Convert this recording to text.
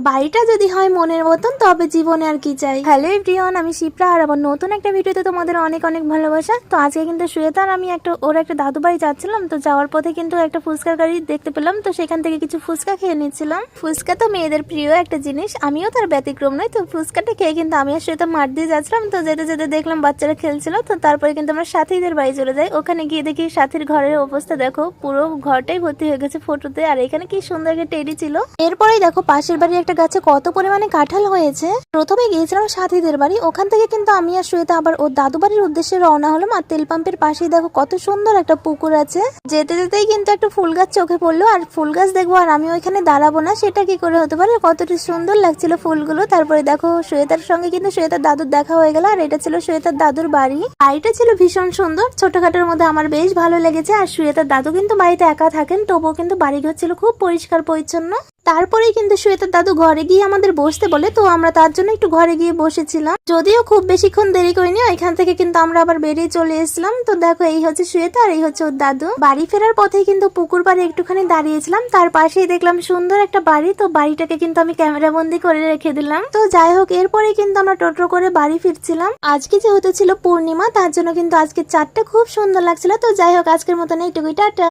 বাড়িটা যদি হয় মনের মতন তবে জীবনে আর কি চাই। হ্যালো এভরিওয়ান, আমি শিপ্রা আর আমার নতুন একটা ভিডিওতে তোমাদের অনেক অনেক ভালোবাসা। তো আজকে কিন্তু শ্বেতা আর আমি ওর একটা দাদু বাড়ি যাচ্ছিলাম। তো যাওয়ার পথে কিন্তু একটা ফুচকার গাড়ি দেখতে পেলাম, তো সেখান থেকে কিছু ফুচকা খেয়ে নিচ্ছিলাম। ফুচকা তো মেয়েদের প্রিয় একটা জিনিস, আমিও তার ব্যতিক্রম নয়। তো ফুচকাটা খেয়ে কিন্তু আমি আর শ্বেতা মাঠ দিয়ে যাচ্ছিলাম। তো যেতে যেতে দেখলাম বাচ্চারা খেলছিল। তো তারপরে কিন্তু আমরা সাথীদের বাড়ি চলে যাই। ওখানে গিয়ে দেখি সাথীর ঘরের অবস্থা দেখো, পুরো ঘরটাই ভর্তি হয়ে গেছে ফটোতে। আর এখানে কি সুন্দর একটা টেডি ছিল। এরপরেই দেখো পাশের বাড়ির একটা গাছে কত পরিমাণে কাঁঠাল হয়েছে। প্রথমে গিয়েছিলাম সাথীদের বাড়ি, ওখান থেকে কিন্তু আমি আর শ্বেতা আবার ওর দাদু বাড়ির উদ্দেশ্যে রওনা হলাম। আর তেল পাম্পের পাশেই দেখো কত সুন্দর একটা পুকুর আছে। যেতে যেতেই কিন্তু একটা ফুল গাছ চোখে পড়লো। আর ফুল গাছ দেখবো আর আমি ওইখানে দাঁড়াবো না, সেটা কি করে হতে পারে। কতটা সুন্দর লাগছিল ফুলগুলো। তারপরে দেখো শ্বেতার সঙ্গে কিন্তু শ্বেতার দাদুর দেখা হয়ে গেল। আর এটা ছিল শ্বেতার দাদুর বাড়ি। বাড়িটা ছিল ভীষণ সুন্দর, ছোটখাটোর মধ্যে আমার বেশ ভালো লেগেছে। আর শ্বেতার দাদু কিন্তু বাড়িতে একা থাকেন, তবুও কিন্তু বাড়িঘর ছিল খুব পরিষ্কার পরিচ্ছন্ন। তারপরেই কিন্তু শ্বেতার দাদু ঘরে গিয়ে আমাদের বসতে বলে, তো আমরা তার জন্য একটু ঘরে গিয়ে বসেছিলাম। যদিও খুব বেশিক্ষণ দেরি করিনি, এখান থেকে কিন্তু আমরা আবার বেরিয়ে চলে এসলাম। তো দেখো এই হচ্ছে শ্বেতা আর এই হচ্ছে ওর দাদু। বাড়ি ফেরার পথেই কিন্তু পুকুর পাড়ে একটুখানি দাঁড়িয়েছিলাম, তার পাশেই দেখলাম সুন্দর একটা বাড়ি। তো বাড়িটাকে কিন্তু আমি ক্যামেরা বন্দি করে রেখে দিলাম। তো যাই হোক, এরপরে কিন্তু আমরা টোটো করে বাড়ি ফিরছিলাম। আজকে যেহেতু ছিল পূর্ণিমা, তার জন্য কিন্তু আজকে চাঁদটা খুব সুন্দর লাগছিল। তো যাই হোক, আজকের মতন এইটুকুই, টাটা।